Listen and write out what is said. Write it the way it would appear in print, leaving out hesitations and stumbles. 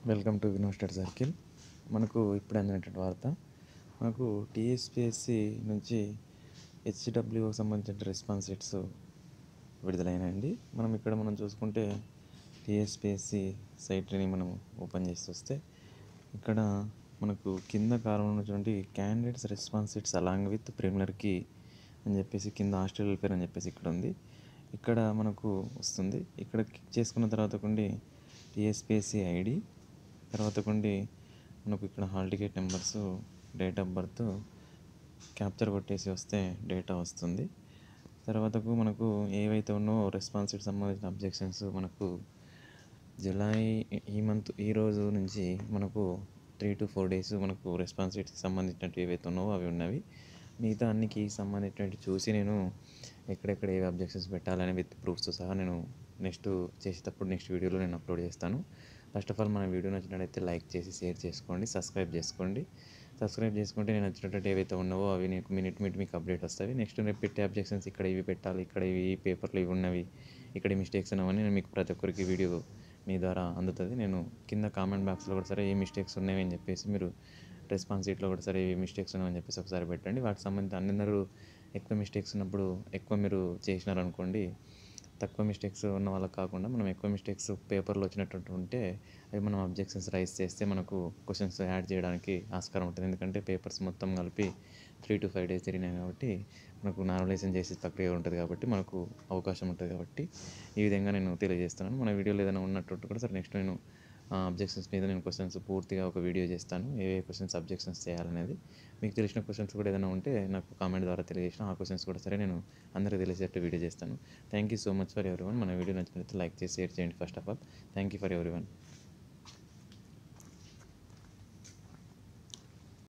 Welcome to Vino study circle. మనకు ఇప్పుడు అందినటువంటి వార్త, మనకు టీఎస్పీఎస్సి నుంచి హెచ్డబ్ల్యూకి సంబంధించిన రెస్పాన్స్ షీట్స్ విడుదలైనాయండి. మనం చూసుకుంటే టీఎస్పీఎస్సి సైట్ని మనం ఓపెన్ చేసి వస్తే ఇక్కడ మనకు కింద కాలంలో ఉన్నటువంటి candidates response sheets along with ప్రిలిమినరీకి అని చెప్పేసి కింద హాస్టల్ వెల్ఫేర్ అని చెప్పేసి ఇక్కడ ఉంది. ఇక్కడ మనకు వస్తుంది. ఇక్కడ క్లిక్ చేసుకున్న తర్వాత టీఎస్పీఎస్సి ఐడి, తర్వాత మనకు ఇక్కడ hall ticket numbers, date of birth capture కొట్టేసి వస్తే డేటా వస్తుంది. తర్వాతకు మనకు ఏవైతే ఉన్నాయో రెస్పాన్స్ షీట్ సంబంధించిన అబ్జెక్షన్స్ మనకు జూలై ఈ రోజు నుంచి మనకు 3 to 4 days మనకు రెస్పాన్స్ షీట్స్కి సంబంధించినవి ఏవైతే ఉన్నావో అవి ఉన్నవి. మిగతా అన్నికి సంబంధించినవి చూసి నేను ఎక్కడెక్కడ ఏవి అబ్జెక్షన్స్ పెట్టాలని విత్ ప్రూఫ్స్తో సహా నేను నెక్స్ట్ వీడియోలో నేను అప్లోడ్ చేస్తాను. ఫస్ట్ ఆఫ్ ఆల్ మన వీడియో నచ్చినట్లయితే లైక్ చేసి షేర్ చేసుకోండి, సబ్స్క్రైబ్ చేసుకుంటే నేను నచ్చినట్టు ఏవైతే ఉన్నావో అవి నీకు మినిట్ మీకు అప్డేట్ వస్తాయి. నెక్స్ట్ రేపు పెట్టే అబ్జెక్షన్స్ ఇక్కడ ఇవి పెట్టాలి, ఇక్కడ ఇవి ఈ పేపర్లో ఇవి ఉన్నవి, ఇక్కడ మిస్టేక్స్ ఉన్నవని నేను మీకు ప్రతి ఒక్కరికి వీడియో మీ ద్వారా అందుతుంది. నేను కింద కామెంట్ బాక్స్లో కూడా సరే ఏ మిస్టేక్స్ ఉన్నాయని అని చెప్పేసి మీరు రెస్పాన్స్ షీట్లో కూడా సరే ఏ మిస్టేక్స్ ఉన్నాయని చెప్పేసి ఒకసారి పెట్టండి. వాటికి సంబంధించి అందరూ ఎక్కువ మిస్టేక్స్ ఉన్నప్పుడు ఎక్కువ మీరు చేసినారనుకోండి, తక్కువ మిస్టేక్స్ ఉన్న వాళ్ళకి కాకుండా మనం ఎక్కువ మిస్టేక్స్ పేపర్లో వచ్చినట్టు ఉంటే అవి మనం అబ్జెక్షన్స్ రైజ్ చేస్తే మనకు క్వశ్చన్స్ యాడ్ చేయడానికి ఆస్కారం ఉంటుంది. ఎందుకంటే పేపర్స్ మొత్తం కలిపి 3 to 5 days జరిగినాయి కాబట్టి మనకు నార్మలైజేషన్ చేసే ప్రక్రియ ఉంటుంది కాబట్టి మనకు అవకాశం ఉంటుంది. కాబట్టి ఈ విధంగా నేను తెలియజేస్తున్నాను. మన వీడియోలో ఏదైనా ఉన్నట్టు కూడా సరే నెక్స్ట్ నేను అబ్జెక్షన్స్ మీద నేను క్వశ్చన్స్ పూర్తిగా ఒక వీడియో చేస్తాను, ఏ క్వశ్చన్స్ అబ్జెక్షన్స్ చేయాలనేది. మీకు తెలిసిన క్వశ్చన్స్ కూడా ఏదైనా ఉంటే నాకు కామెంట్ ద్వారా తెలియజేసిన ఆ క్వశ్చన్స్ కూడా సరే నేను అందరికీ తెలిసేటట్టు వీడియో చేస్తాను. Thank you so much for everyone. మన వీడియో నచ్చినట్లయితే లైక్ చేసి షేర్ చేయండి. First of all thank you for everyone.